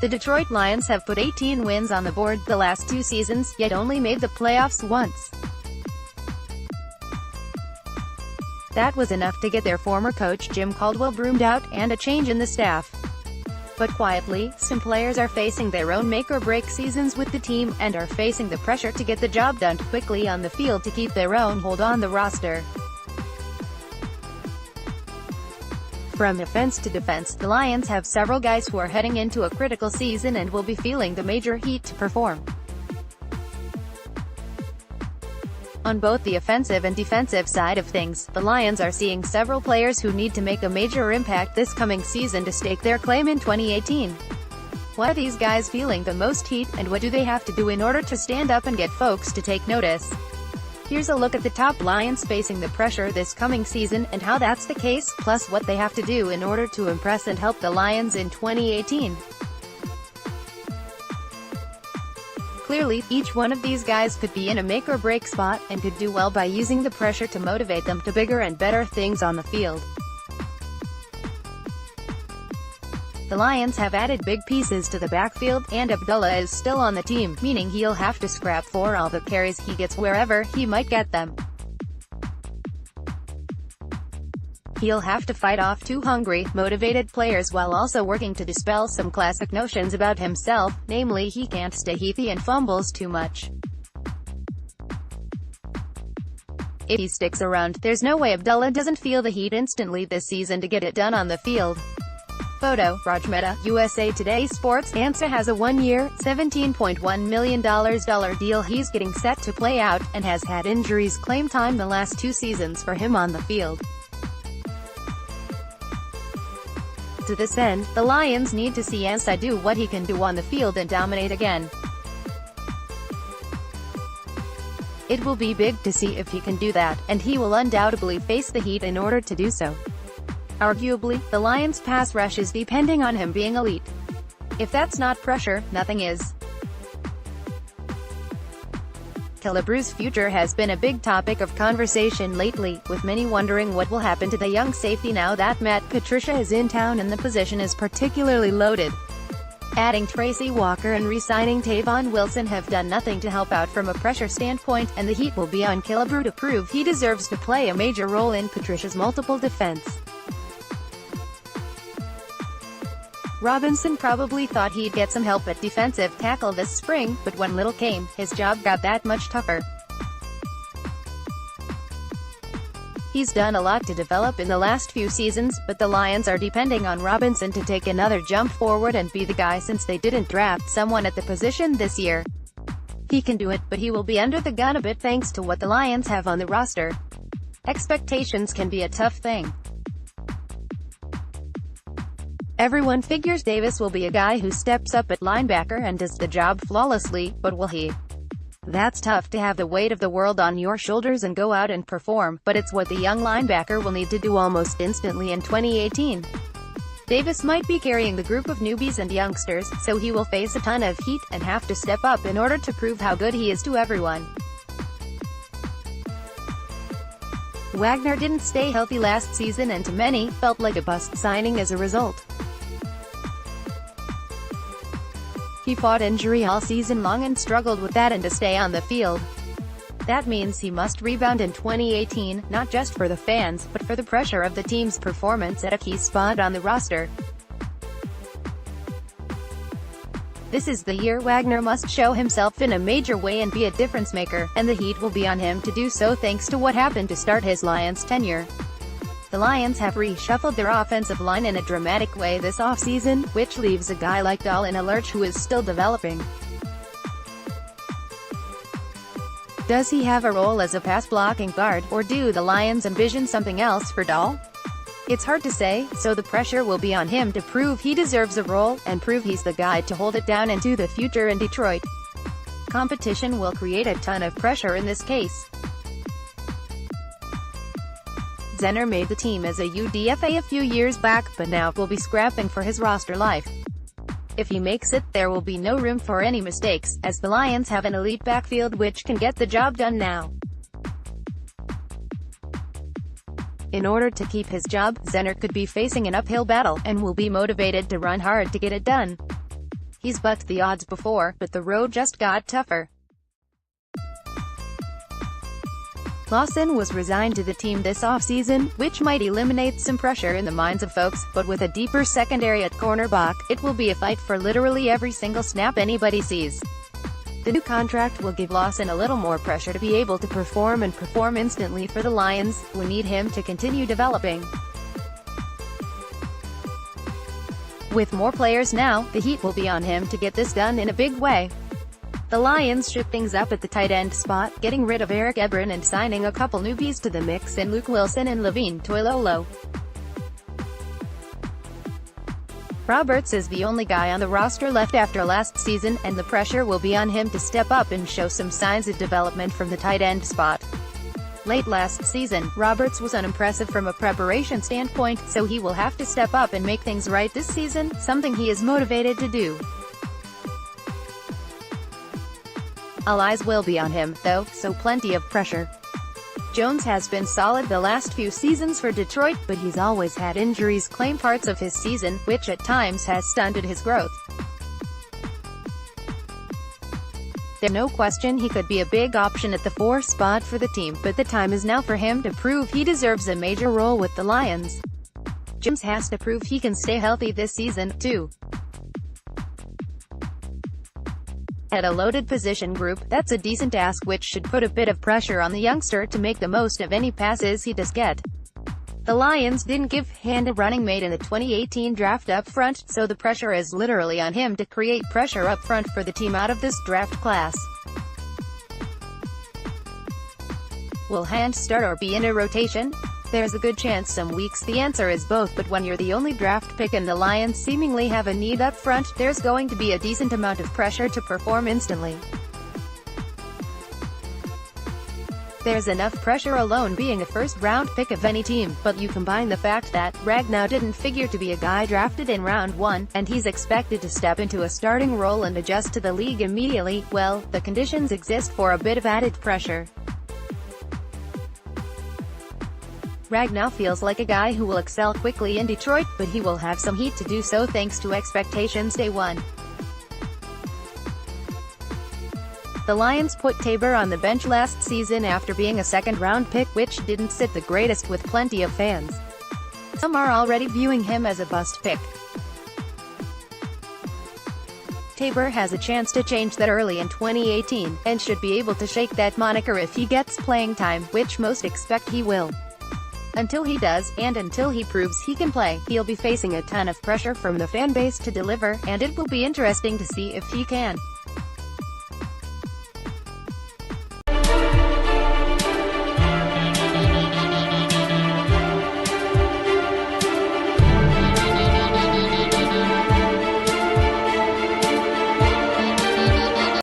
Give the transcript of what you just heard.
The Detroit Lions have put 18 wins on the board the last 2 seasons, yet only made the playoffs once. That was enough to get their former coach Jim Caldwell broomed out, and a change in the staff. But quietly, some players are facing their own make-or-break seasons with the team, and are facing the pressure to get the job done quickly on the field to keep their own hold on the roster. From offense to defense, the Lions have several guys who are heading into a critical season and will be feeling the major heat to perform. On both the offensive and defensive side of things, the Lions are seeing several players who need to make a major impact this coming season to stake their claim in 2018. Why are these guys feeling the most heat, and what do they have to do in order to stand up and get folks to take notice? Here's a look at the top Lions facing the pressure this coming season, and how that's the case, plus what they have to do in order to impress and help the Lions in 2018. Clearly, each one of these guys could be in a make-or-break spot, and could do well by using the pressure to motivate them to bigger and better things on the field. The Lions have added big pieces to the backfield, and Abdullah is still on the team, meaning he'll have to scrap for all the carries he gets wherever he might get them. He'll have to fight off 2 hungry, motivated players while also working to dispel some classic notions about himself, namely he can't stay healthy and fumbles too much. If he sticks around, there's no way Abdullah doesn't feel the heat instantly this season to get it done on the field. Photo, Raj Mehta, USA Today Sports. Answer has a 1-year, $17.1 million deal he's getting set to play out, and has had injuries claim time the last 2 seasons for him on the field. To this end, the Lions need to see Ansah do what he can do on the field and dominate again. It will be big to see if he can do that, and he will undoubtedly face the heat in order to do so. Arguably, the Lions' pass rush is depending on him being elite. If that's not pressure, nothing is. Killebreau's future has been a big topic of conversation lately, with many wondering what will happen to the young safety now that Matt Patricia is in town and the position is particularly loaded. Adding Tracy Walker and re-signing Tavon Wilson have done nothing to help out from a pressure standpoint, and the heat will be on Killebreau to prove he deserves to play a major role in Patricia's multiple defense. Robinson probably thought he'd get some help at defensive tackle this spring, but when little came, his job got that much tougher. He's done a lot to develop in the last few seasons, but the Lions are depending on Robinson to take another jump forward and be the guy since they didn't draft someone at the position this year. He can do it, but he will be under the gun a bit thanks to what the Lions have on the roster. Expectations can be a tough thing. Everyone figures Davis will be a guy who steps up at linebacker and does the job flawlessly, but will he? That's tough to have the weight of the world on your shoulders and go out and perform, but it's what the young linebacker will need to do almost instantly in 2018. Davis might be carrying the group of newbies and youngsters, so he will face a ton of heat, and have to step up in order to prove how good he is to everyone. Wagner didn't stay healthy last season and to many, felt like a bust signing as a result. He fought injury all season long and struggled with that and to stay on the field. That means he must rebound in 2018, not just for the fans, but for the pressure of the team's performance at a key spot on the roster. This is the year Wagner must show himself in a major way and be a difference maker, and the heat will be on him to do so thanks to what happened to start his Lions tenure. The Lions have reshuffled their offensive line in a dramatic way this offseason, which leaves a guy like Dahl in a lurch who is still developing. Does he have a role as a pass-blocking guard, or do the Lions envision something else for Dahl? It's hard to say, so the pressure will be on him to prove he deserves a role, and prove he's the guy to hold it down into the future in Detroit. Competition will create a ton of pressure in this case. Zenner made the team as a UDFA a few years back, but now will be scrapping for his roster life. If he makes it, there will be no room for any mistakes, as the Lions have an elite backfield which can get the job done now. In order to keep his job, Zenner could be facing an uphill battle, and will be motivated to run hard to get it done. He's bucked the odds before, but the road just got tougher. Lawson was resigned to the team this offseason, which might eliminate some pressure in the minds of folks, but with a deeper secondary at cornerback, it will be a fight for literally every single snap anybody sees. The new contract will give Lawson a little more pressure to be able to perform and perform instantly for the Lions, who need him to continue developing. With more players now, the heat will be on him to get this done in a big way. The Lions shook things up at the tight end spot, getting rid of Eric Ebron and signing a couple newbies to the mix in Luke Wilson and Levine Toilolo. Roberts is the only guy on the roster left after last season, and the pressure will be on him to step up and show some signs of development from the tight end spot. Late last season, Roberts was unimpressive from a preparation standpoint, so he will have to step up and make things right this season, something he is motivated to do. All eyes will be on him, though, so plenty of pressure. Jones has been solid the last few seasons for Detroit, but he's always had injuries claim parts of his season, which at times has stunted his growth. There's no question he could be a big option at the 4 spot for the team, but the time is now for him to prove he deserves a major role with the Lions. Jones has to prove he can stay healthy this season, too. At a loaded position group, that's a decent ask which should put a bit of pressure on the youngster to make the most of any passes he does get. The Lions didn't give hand a running mate in the 2018 draft up front, so the pressure is literally on him to create pressure up front for the team out of this draft class. Will Hand start or be in a rotation? There's a good chance some weeks the answer is both, but when you're the only draft pick and the Lions seemingly have a need up front, there's going to be a decent amount of pressure to perform instantly. There's enough pressure alone being a first-round pick of any team, but you combine the fact that Ragnow didn't figure to be a guy drafted in round 1, and he's expected to step into a starting role and adjust to the league immediately, well, the conditions exist for a bit of added pressure. Ragnow feels like a guy who will excel quickly in Detroit, but he will have some heat to do so thanks to expectations day one. The Lions put Tabor on the bench last season after being a second-round pick, which didn't sit the greatest with plenty of fans. Some are already viewing him as a bust pick. Tabor has a chance to change that early in 2018, and should be able to shake that moniker if he gets playing time, which most expect he will. Until he does, and until he proves he can play, he'll be facing a ton of pressure from the fan base to deliver, and it will be interesting to see if he can.